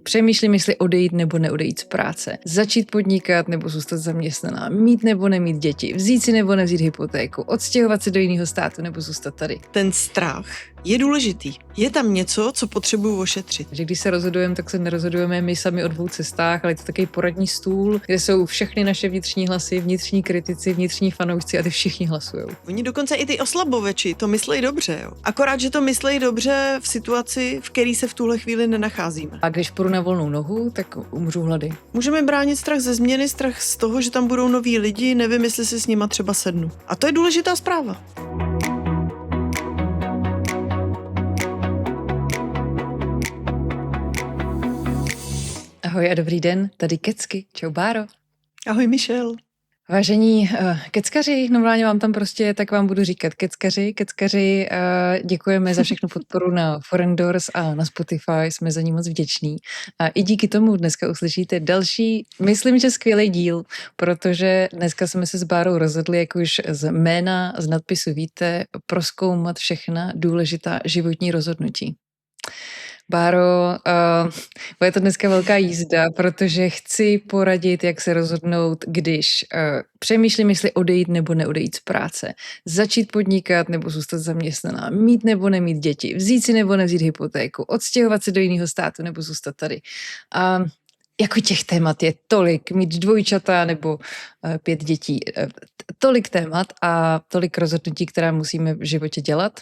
Přemýšlím, jestli odejít nebo neodejít z práce. Začít podnikat nebo zůstat zaměstnaná. Mít nebo nemít děti. Vzít si nebo nevzít hypotéku. Odstěhovat se do jiného státu nebo zůstat tady. Ten strach je důležitý. Je tam něco, co potřebuju ošetřit. Že když se rozhodujeme, tak se nerozhodujeme my sami o dvou cestách, ale je to takový poradní stůl, kde jsou všechny naše vnitřní hlasy, vnitřní kritici, vnitřní fanoušci a ty všichni hlasují. Oni dokonce i ty oslaboveči to myslejí dobře, jo. Akorát, že to myslejí dobře v situaci, v které se v tuhle chvíli nenacházíme. A když půjdu na volnou nohu, tak umřu hlady. Můžeme bránit strach ze změny, strach z toho, že tam budou noví lidi, nevím, jestli si s nima třeba sednu. A to je důležitá zpráva. Ahoj a dobrý den, tady Kecky. Čau Báro. Ahoj Michel. Vážení keckaři, normálně vám tam prostě, tak vám budu říkat keckaři, děkujeme za všechnu podporu na Foreign Doors a na Spotify, jsme za ní moc vděční. A i díky tomu dneska uslyšíte další, myslím, že skvělý díl, protože dneska jsme se s Bárou rozhodli, jak už z jména, z nadpisu víte, prozkoumat všechna důležitá životní rozhodnutí. Báro, bude to dneska velká jízda, protože chci poradit, jak se rozhodnout, když přemýšlím, jestli odejít nebo neodejít z práce, začít podnikat nebo zůstat zaměstnaná, mít nebo nemít děti, vzít si nebo nevzít hypotéku, odstěhovat se do jiného státu nebo zůstat tady. Jako těch témat je tolik, mít dvojčata nebo 5 dětí, tolik témat a tolik rozhodnutí, která musíme v životě dělat.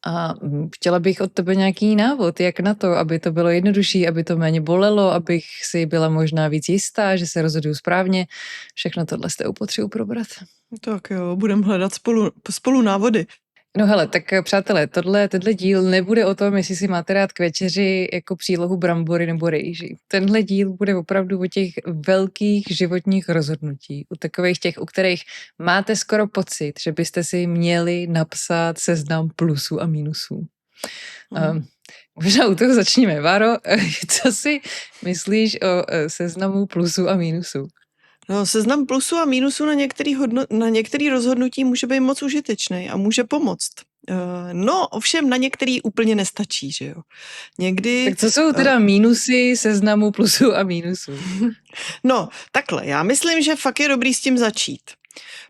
A chtěla bych od tebe nějaký návod, jak na to, aby to bylo jednodušší, aby to méně bolelo, abych si byla možná víc jistá, že se rozhoduju správně. Všechno tohle jste potřebuji probrat. Tak jo, budeme hledat spolu návody. No hele, tak přátelé, tenhle díl nebude o tom, jestli si máte rád k večeři jako přílohu brambory nebo rejži. Tenhle díl bude opravdu o těch velkých životních rozhodnutí, u takových těch, u kterých máte skoro pocit, že byste si měli napsat seznam plusů a mínusů. Možná u toho začneme. Váro, co si myslíš o seznamu plusů a mínusů? No, seznam plusů a mínusů na některý rozhodnutí může být moc užitečný a může pomoct. No, ovšem na některý úplně nestačí, že jo. Někdy... Tak co jsou teda mínusy seznamu plusů a mínusů? No, takhle, já myslím, že fakt je dobrý s tím začít.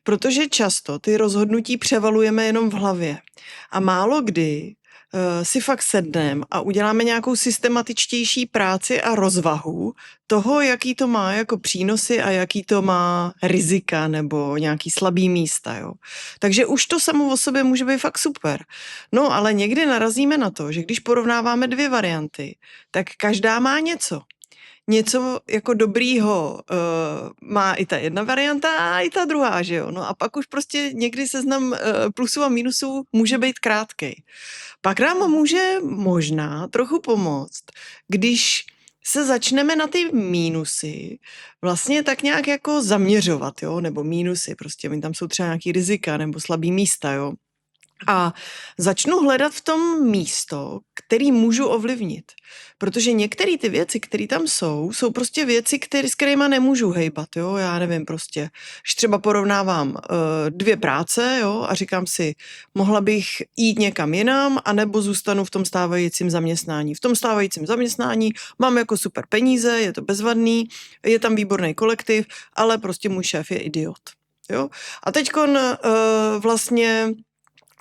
Protože často ty rozhodnutí převalujeme jenom v hlavě. A málo kdy si fakt sedneme a uděláme nějakou systematičtější práci a rozvahu toho, jaký to má jako přínosy a jaký to má rizika nebo nějaký slabý místa. Jo. Takže už to samo o sobě může být fakt super. No ale někdy narazíme na to, že když porovnáváme 2 varianty, tak každá má něco. Něco jako dobrýho má i ta jedna varianta a i ta druhá, že jo. No a pak už prostě někdy seznam plusů a mínusů může být krátkej. Pak nám může možná trochu pomoct, když se začneme na ty mínusy vlastně tak nějak jako zaměřovat, jo, nebo mínusy, prostě tam jsou třeba nějaký rizika nebo slabý místa, jo. A začnu hledat v tom místo, který můžu ovlivnit. Protože některé ty věci, které tam jsou prostě věci, s kterýma nemůžu hejbat, jo, já nevím prostě. Když třeba porovnávám 2 práce, jo, a říkám si, mohla bych jít někam jinam, anebo zůstanu v tom stávajícím zaměstnání. V tom stávajícím zaměstnání mám jako super peníze, je to bezvadný, je tam výborný kolektiv, ale prostě můj šéf je idiot, jo. A teďkon vlastně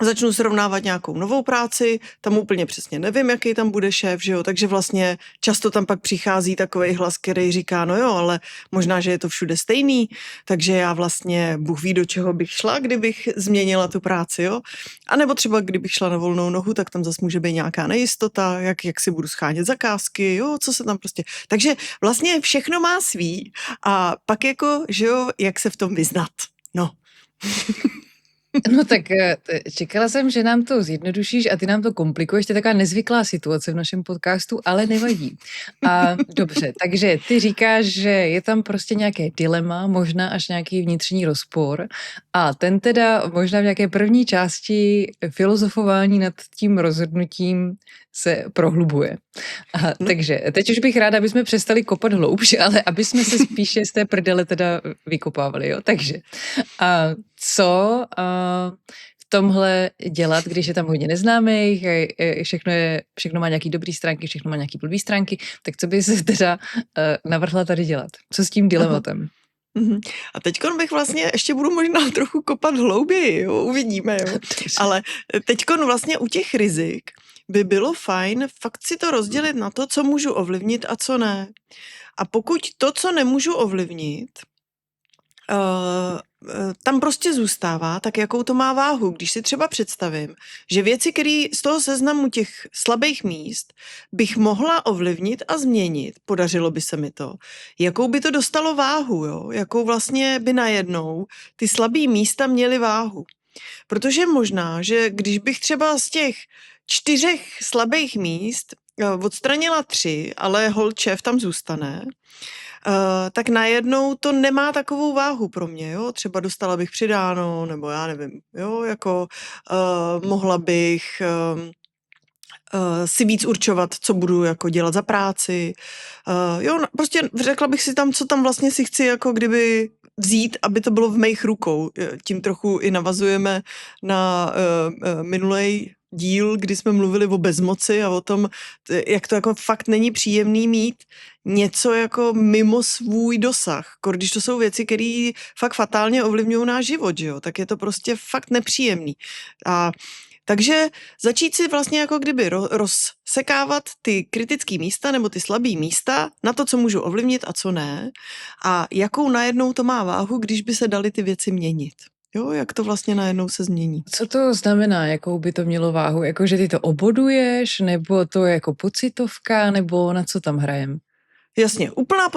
začnu srovnávat nějakou novou práci, tam úplně přesně nevím, jaký tam bude šéf, že jo, takže vlastně často tam pak přichází takovej hlas, který říká, no jo, ale možná, že je to všude stejný, takže já vlastně, Bůh ví, do čeho bych šla, kdybych změnila tu práci, jo, a nebo třeba kdybych šla na volnou nohu, tak tam zase může být nějaká nejistota, jak si budu schánět zakázky, jo, co se tam prostě, takže vlastně všechno má svý a pak jako, že jo, jak se v tom vyznat, no. No tak čekala jsem, že nám to zjednodušíš a ty nám to komplikuješ. To je taková nezvyklá situace v našem podcastu, ale nevadí. A dobře, takže ty říkáš, že je tam prostě nějaké dilema, možná až nějaký vnitřní rozpor a ten teda možná v nějaké první části filozofování nad tím rozhodnutím se prohlubuje. Takže teď už bych ráda, aby jsme přestali kopat hloubš, ale aby jsme se spíše z té prdele teda vykopávali, jo? Takže co v tomhle dělat, když je tam hodně neznámých, všechno má nějaký dobrý stránky, všechno má nějaký blbý stránky, tak co by se teda navrhla tady dělat? Co s tím Aha. dilematem? Mhm. A teďkon bych vlastně, ještě budu možná trochu kopat hlouběji, jo, uvidíme, jo. Ale teďkon vlastně u těch rizik by bylo fajn fakt si to rozdělit na to, co můžu ovlivnit a co ne. A pokud to, co nemůžu ovlivnit, tam prostě zůstává, tak jakou to má váhu. Když si třeba představím, že věci, které z toho seznamu těch slabých míst bych mohla ovlivnit a změnit, podařilo by se mi to, jakou by to dostalo váhu, jo? Jakou vlastně by najednou ty slabý místa měly váhu. Protože možná, že když bych třeba z těch 4 slabých míst odstranila 3, ale holt šéf tam zůstane, tak najednou to nemá takovou váhu pro mě, jo. Třeba dostala bych přidáno, nebo já nevím, jo, jako mohla bych si víc určovat, co budu jako dělat za práci. Jo, prostě řekla bych si tam, co tam vlastně si chci jako kdyby vzít, aby to bylo v mých rukou. Tím trochu i navazujeme na minulej díl, kdy jsme mluvili o bezmoci a o tom, jak to jako fakt není příjemný mít něco jako mimo svůj dosah. Když to jsou věci, které fakt fatálně ovlivňují náš život, že jo? Tak je to prostě fakt nepříjemný. Takže začít si vlastně jako kdyby rozsekávat ty kritické místa nebo ty slabý místa na to, co můžu ovlivnit a co ne. A jakou najednou to má váhu, když by se daly ty věci měnit. Jo, jak to vlastně najednou se změní. Co to znamená, jakou by to mělo váhu? Jako, že ty to oboduješ, nebo to je jako pocitovka, nebo na co tam hrajem? Jasně, úplná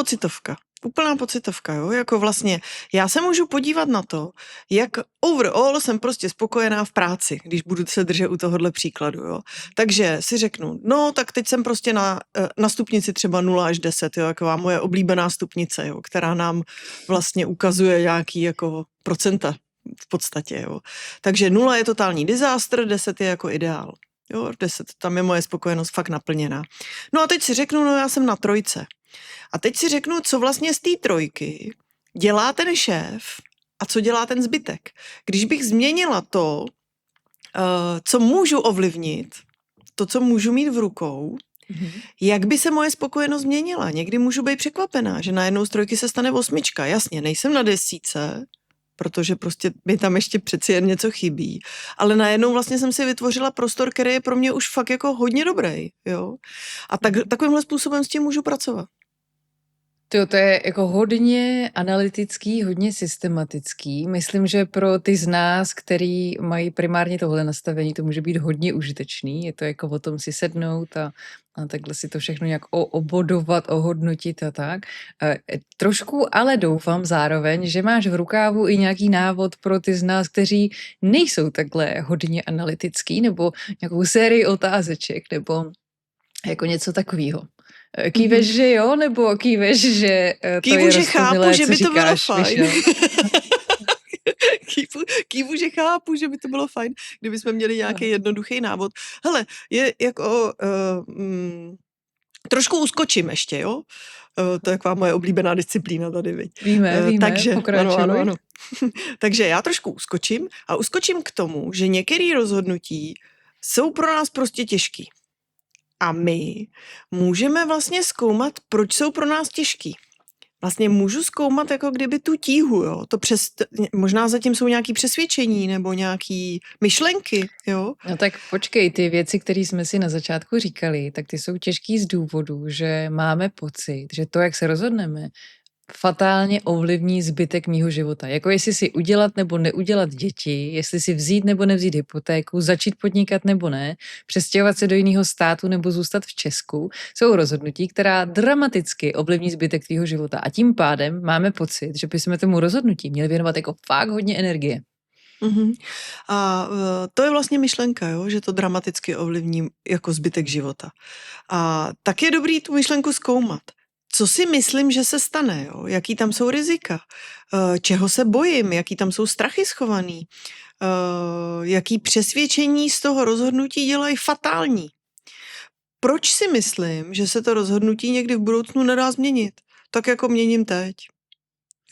pocitovka, jo, jako vlastně já se můžu podívat na to, jak overall jsem prostě spokojená v práci, když budu se držet u tohohle příkladu, jo. Takže si řeknu, no tak teď jsem prostě na stupnici třeba 0 až 10, jo, taková moje oblíbená stupnice, jo, která nám vlastně ukazuje nějaký jako procenta v podstatě, jo. Takže 0 je totální disaster, 10 je jako ideál. Jo, 10, tam je moje spokojenost fakt naplněná. No a teď si řeknu, no já jsem na 3. A teď si řeknu, co vlastně z té 3 dělá ten šéf a co dělá ten zbytek. Když bych změnila to, co můžu ovlivnit, to, co můžu mít v rukou, jak by se moje spokojenost změnila? Někdy můžu být překvapená, že najednou z 3 se stane 8. Jasně, nejsem na 10, protože prostě mi tam ještě přeci jen něco chybí. Ale najednou vlastně jsem si vytvořila prostor, který je pro mě už fakt jako hodně dobrý, jo. A takovýmhle způsobem s tím můžu pracovat. To je jako hodně analytický, hodně systematický. Myslím, že pro ty z nás, který mají primárně tohle nastavení, to může být hodně užitečný. Je to jako o tom si sednout a takhle si to všechno nějak obodovat, ohodnotit a tak. Trošku ale doufám zároveň, že máš v rukávu i nějaký návod pro ty z nás, kteří nejsou takhle hodně analytický, nebo nějakou sérii otázeček, nebo jako něco takového. Kýveš, že jo, nebo kýveš, že to Kývu, je že roztomilé, chápu, že co by to bylo říkáš, fajn. víš, jo? Kývu, že chápu, že by to bylo fajn, kdybychom měli nějaký jednoduchý návod. Hele, je jako... trošku uskočím ještě, jo? To je taková moje oblíbená disciplína tady, viď? Víme, takže, pokračuj. Ano. Takže já trošku uskočím k tomu, že některé rozhodnutí jsou pro nás prostě těžký. A my můžeme vlastně zkoumat, proč jsou pro nás těžký. Vlastně můžu zkoumat jako kdyby tu tíhu, jo. Možná zatím jsou nějaké přesvědčení nebo nějaké myšlenky, jo. No tak počkej, ty věci, které jsme si na začátku říkali, tak ty jsou těžký z důvodu, že máme pocit, že to, jak se rozhodneme, fatálně ovlivní zbytek mýho života. Jako jestli si udělat nebo neudělat děti, jestli si vzít nebo nevzít hypotéku, začít podnikat nebo ne, přestěhovat se do jiného státu nebo zůstat v Česku, jsou rozhodnutí, která dramaticky ovlivní zbytek tvýho života. A tím pádem máme pocit, že bychom tomu rozhodnutí měli věnovat jako fakt hodně energie. Mm-hmm. A to je vlastně myšlenka, jo? Že to dramaticky ovlivní jako zbytek života. A tak je dobrý tu myšlenku zkoumat. Co si myslím, že se stane, jo? Jaký tam jsou rizika, čeho se bojím, jaký tam jsou strachy schovaný, jaký přesvědčení z toho rozhodnutí dělají fatální. Proč si myslím, že se to rozhodnutí někdy v budoucnu nedá změnit? Tak jako měním teď.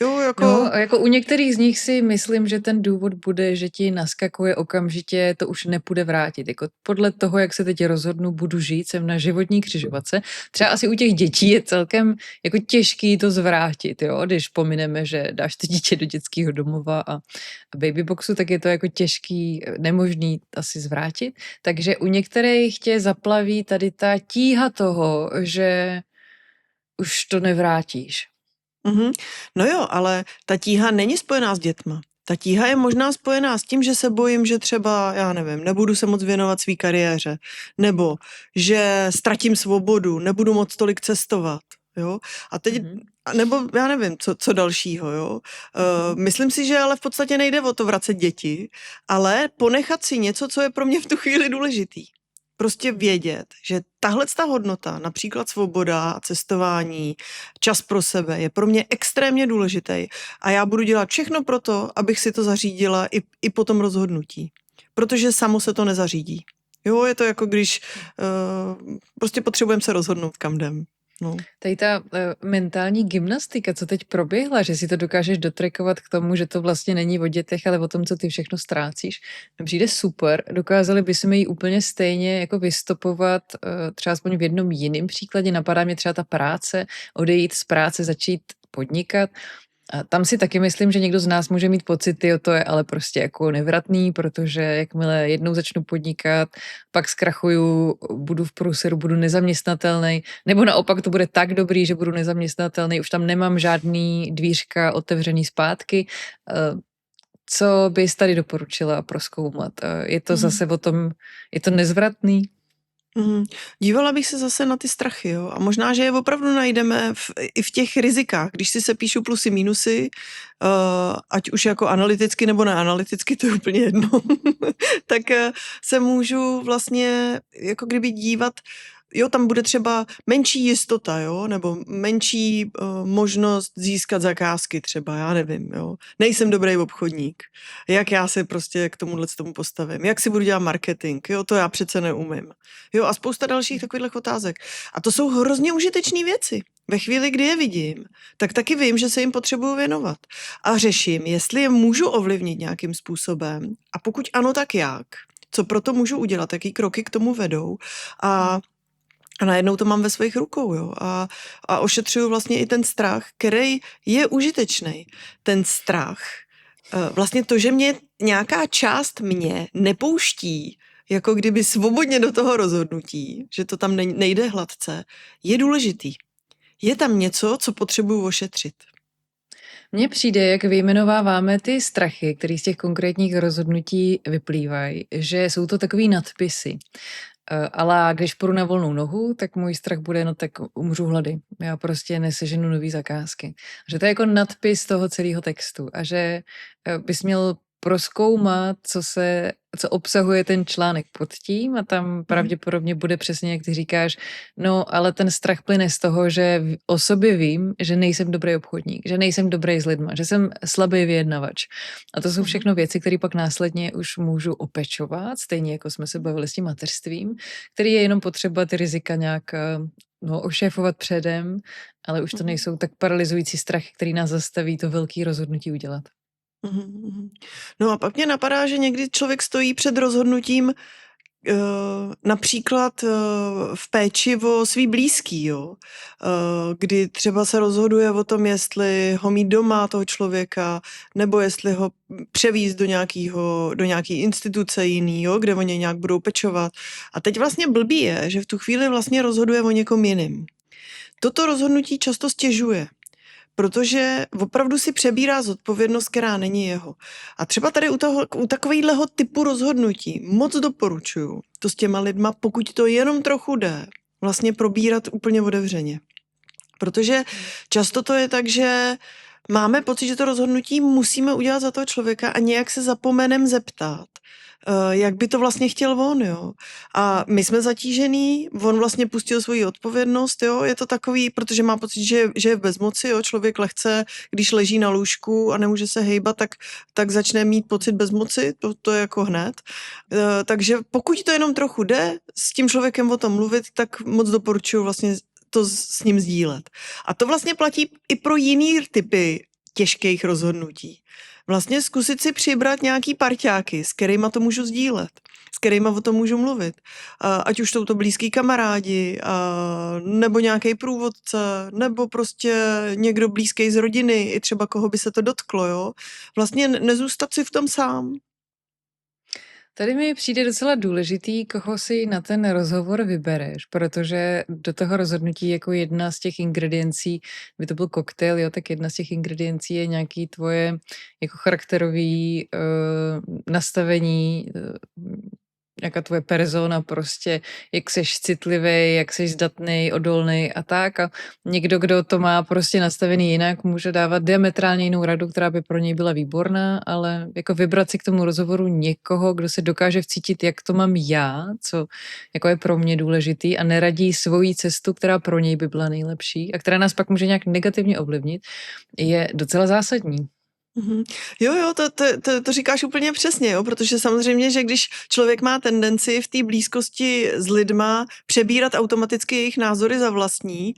Jo, No, jako... a jako u některých z nich si myslím, že ten důvod bude, že ti naskakuje okamžitě, to už nepůjde vrátit. Jako podle toho, jak se teď rozhodnu, budu žít, jsem na životní křižovatce. Třeba asi u těch dětí je celkem jako těžký to zvrátit, jo? Když pomineme, že dáš to dítě do dětského domova a babyboxu, tak je to jako těžký, nemožný asi zvrátit. Takže u některých tě zaplaví tady ta tíha toho, že už to nevrátíš. Mhm. No jo, ale ta tíha není spojená s dětma. Ta tíha je možná spojená s tím, že se bojím, že třeba, já nevím, nebudu se moc věnovat své kariéře, nebo že ztratím svobodu, nebudu moc tolik cestovat, jo. A teď, Mhm. nebo já nevím, co dalšího, jo. Myslím si, že ale v podstatě nejde o to vracet děti, ale ponechat si něco, co je pro mě v tu chvíli důležitý. Prostě vědět, že tahle ta hodnota, například svoboda, cestování, čas pro sebe, je pro mě extrémně důležitý a já budu dělat všechno pro to, abych si to zařídila i po tom rozhodnutí. Protože samo se to nezařídí. Jo, je to jako když prostě potřebujeme se rozhodnout, kam jdem. No. Tady ta mentální gymnastika, co teď proběhla, že si to dokážeš dotrekovat k tomu, že to vlastně není o dětech, ale o tom, co ty všechno ztrácíš, mi přijde super. Dokázali bychom ji úplně stejně jako vystopovat, třeba aspoň v jednom jiném příkladě. Napadá mě třeba ta práce, odejít z práce, začít podnikat. A tam si taky myslím, že někdo z nás může mít pocit, jo, to je ale prostě jako nevratný, protože jakmile jednou začnu podnikat, pak zkrachuju, budu v průseru, budu nezaměstnatelný, nebo naopak to bude tak dobrý, že budu nezaměstnatelný, už tam nemám žádný dvířka otevřený zpátky. Co bys tady doporučila prozkoumat? Je to zase o tom, je to nezvratný? Dívala bych se zase na ty strachy, jo. A možná, že je opravdu najdeme i v těch rizikách. Když si se píšu plusy, minusy, ať už jako analyticky nebo neanalyticky, to je úplně jedno, tak se můžu vlastně jako kdyby dívat, jo, tam bude třeba menší jistota, jo, nebo menší možnost získat zakázky třeba, já nevím, jo. Nejsem dobrý obchodník. Jak já se prostě k tomu postavím? Jak si budu dělat marketing? Jo, to já přece neumím. Jo, a spousta dalších takových otázek. A to jsou hrozně užitečné věci. Ve chvíli, kdy je vidím, tak taky vím, že se jim potřebuju věnovat. A řeším, jestli je můžu ovlivnit nějakým způsobem. A pokud ano, tak jak? Co proto můžu udělat? Jaký kroky k tomu vedou? A najednou to mám ve svých rukou, jo. A ošetřuju vlastně i ten strach, který je užitečný. Ten strach, vlastně to, že mě nějaká část mě nepouští, jako kdyby svobodně do toho rozhodnutí, že to tam nejde hladce, je důležitý. Je tam něco, co potřebuju ošetřit. Mně přijde, jak vyjmenováváme ty strachy, které z těch konkrétních rozhodnutí vyplývají, že jsou to takový nadpisy. Ale když půjdu na volnou nohu, tak můj strach bude, no tak umřu hlady. Já prostě neseženu nový zakázky. Že to je jako nadpis toho celého textu a že bys měl prozkoumat, co obsahuje ten článek pod tím a tam pravděpodobně bude přesně, jak ty říkáš, no ale ten strach plyne z toho, že o sobě vím, že nejsem dobrý obchodník, že nejsem dobrý s lidma, že jsem slabý vyjednavač. A to jsou všechno věci, které pak následně už můžu opečovat, stejně jako jsme se bavili s tím mateřstvím, který je jenom potřeba ty rizika nějak ošéfovat předem, ale už to nejsou tak paralyzující strachy, který nás zastaví to velké rozhodnutí udělat. No a pak mě napadá, že někdy člověk stojí před rozhodnutím například v péči o svý blízký, jo. Kdy třeba se rozhoduje o tom, jestli ho mít doma toho člověka, nebo jestli ho převízt do nějaký instituce jiný, jo, kde oni nějak budou pečovat. A teď vlastně blbý je, že v tu chvíli vlastně rozhoduje o někom jiným. Toto rozhodnutí často stěžuje, protože opravdu si přebírá zodpovědnost, která není jeho. A třeba tady u takovýhleho typu rozhodnutí moc doporučuju to s těma lidma, pokud to jenom trochu jde, vlastně probírat úplně otevřeně. Protože často to je tak, že máme pocit, že to rozhodnutí musíme udělat za toho člověka a nějak se zapomenem zeptat, jak by to vlastně chtěl on, jo. A my jsme zatížený, on vlastně pustil svoji odpovědnost, jo, je to takový, protože má pocit, že je v bezmoci, jo, člověk lehce, když leží na lůžku a nemůže se hejbat, tak začne mít pocit bezmoci, to je jako hned. Takže pokud to jenom trochu jde, s tím člověkem o tom mluvit, tak moc doporučuji vlastně to s ním sdílet. A to vlastně platí i pro jiný typy těžkých rozhodnutí. Vlastně zkusit si přibrat nějaký parťáky, s kterýma to můžu sdílet, s kterýma o tom můžu mluvit. Ať už jsou to blízký kamarádi, nebo nějaký průvodce, nebo prostě někdo blízký z rodiny, i třeba koho by se to dotklo, jo. Vlastně nezůstat si v tom sám. Tady mi přijde docela důležitý, koho si na ten rozhovor vybereš, protože do toho rozhodnutí jako jedna z těch ingrediencí, by to byl koktejl, jo, tak jedna z těch ingrediencí je nějaký tvoje jako charakterový nastavení, nějaká tvoje persona prostě, jak seš citlivý, jak seš zdatný, odolný a tak. A někdo, kdo to má prostě nastavený jinak, může dávat diametrálně jinou radu, která by pro něj byla výborná, ale jako vybrat si k tomu rozhovoru někoho, kdo se dokáže vcítit, jak to mám já, co jako je pro mě důležitý a neradí svoji cestu, která pro něj by byla nejlepší a která nás pak může nějak negativně ovlivnit, je docela zásadní. Jo, to říkáš úplně přesně, jo, protože samozřejmě, že když člověk má tendenci v té blízkosti s lidma přebírat automaticky jejich názory za vlastní,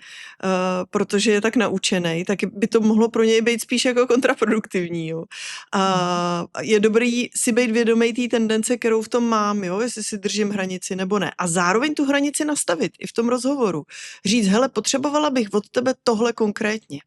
protože je tak naučený, tak by to mohlo pro něj být spíš jako kontraproduktivní, jo. A je dobrý si být vědomý té tendence, kterou v tom mám, jo, jestli si držím hranici nebo ne. A zároveň tu hranici nastavit i v tom rozhovoru. Říct, hele, potřebovala bych od tebe tohle konkrétně.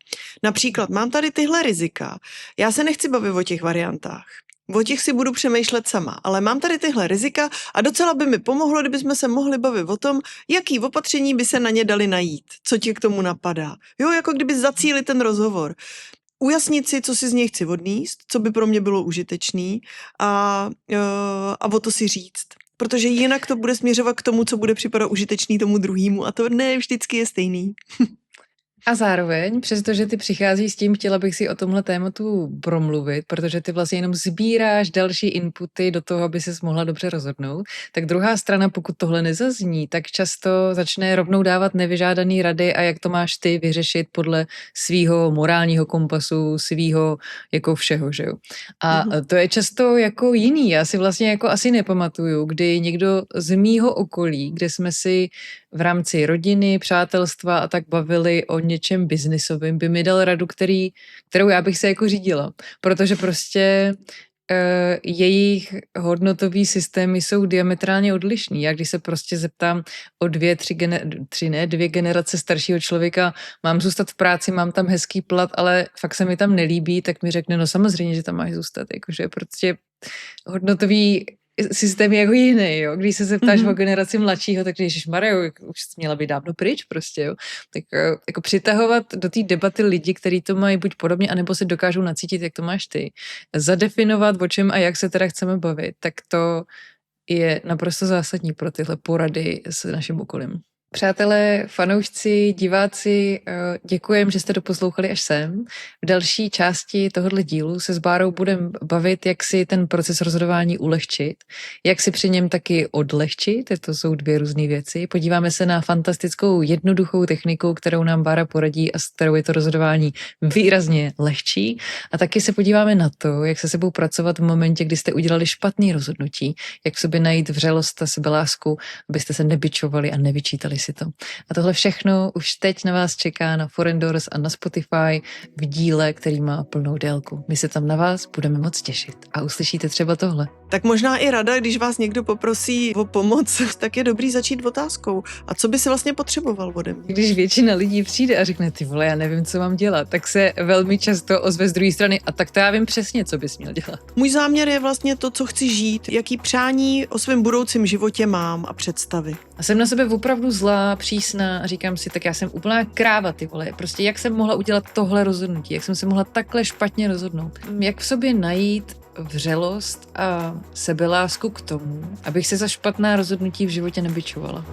Například, mám tady tyhle rizika, já se nechci bavit o těch variantách. O těch si budu přemýšlet sama, ale mám tady tyhle rizika a docela by mi pomohlo, kdybychom se mohli bavit o tom, jaký opatření by se na ně dali najít, co tě k tomu napadá. Jo, jako kdyby zacílit ten rozhovor. Ujasnit si, co si z něj chci odníst, co by pro mě bylo užitečný a o to si říct. Protože jinak to bude směřovat k tomu, co bude připadat užitečný tomu druhému a to ne vždycky je stejný. A zároveň, přestože ty přicházíš s tím, chtěla bych si o tomhle tématu promluvit, protože ty vlastně jenom sbíráš další inputy do toho, aby ses mohla dobře rozhodnout, tak druhá strana, pokud tohle nezazní, tak často začne rovnou dávat nevyžádaný rady a jak to máš ty vyřešit podle svýho morálního kompasu, svýho jako všeho, že jo. A to je často jako jiný. Já si vlastně jako asi nepamatuju, kdy někdo z mýho okolí, kde jsme si v rámci rodiny, přátelstva a tak bavili o něčem biznisovým, by mi dal radu, kterou já bych se jako řídila. Protože prostě jejich hodnotový systémy jsou diametrálně odlišný. Já když se prostě zeptám o dvě generace staršího člověka, mám zůstat v práci, mám tam hezký plat, ale fakt se mi tam nelíbí, tak mi řekne, no samozřejmě, že tam máš zůstat. Jakože prostě hodnotový systém je jako jiný, jo. Když se zeptáš o generaci mladšího, tak ježišmarja, už jsi měla být dávno pryč prostě, jo. Tak jako přitahovat do té debaty lidi, kteří to mají buď podobně, anebo si dokážou nacítit, jak to máš ty. Zadefinovat, o čem a jak se teda chceme bavit, tak to je naprosto zásadní pro tyhle porady s naším okolím. Přátelé, fanoušci, diváci, děkujem, že jste doposlouchali až sem. V další části tohohle dílu se s Bárou budeme bavit, jak si ten proces rozhodování ulehčit, jak si při něm taky odlehčit, to jsou dvě různé věci. Podíváme se na fantastickou jednoduchou techniku, kterou nám Bára poradí a s kterou je to rozhodování výrazně lehčí. A taky se podíváme na to, jak se sebou pracovat v momentě, kdy jste udělali špatný rozhodnutí, jak v sobě najít vřelost a sebelásku, abyste se nebičovali a nevyčítali si to. A tohle všechno už teď na vás čeká na Foreign Doors a na Spotify v díle, který má plnou délku. My se tam na vás budeme moc těšit a uslyšíte třeba tohle. Tak možná i rada, když vás někdo poprosí o pomoc, tak je dobrý začít otázkou. A co by si vlastně potřeboval ode mě? Když většina lidí přijde a řekne, ty vole, já nevím, co mám dělat, tak se velmi často ozve z druhé strany a tak to já vím přesně, co bys měl dělat. Můj záměr je vlastně to, co chci žít, jaký přání o svém budoucím životě mám a představy. A jsem na sebe opravdu zlá, přísná a říkám si, tak já jsem úplná kráva, ty vole. Prostě jak jsem mohla udělat tohle rozhodnutí, jak jsem se mohla takhle špatně rozhodnout. Jak v sobě najít vřelost a sebelásku k tomu, abych se za špatná rozhodnutí v životě nebičovala.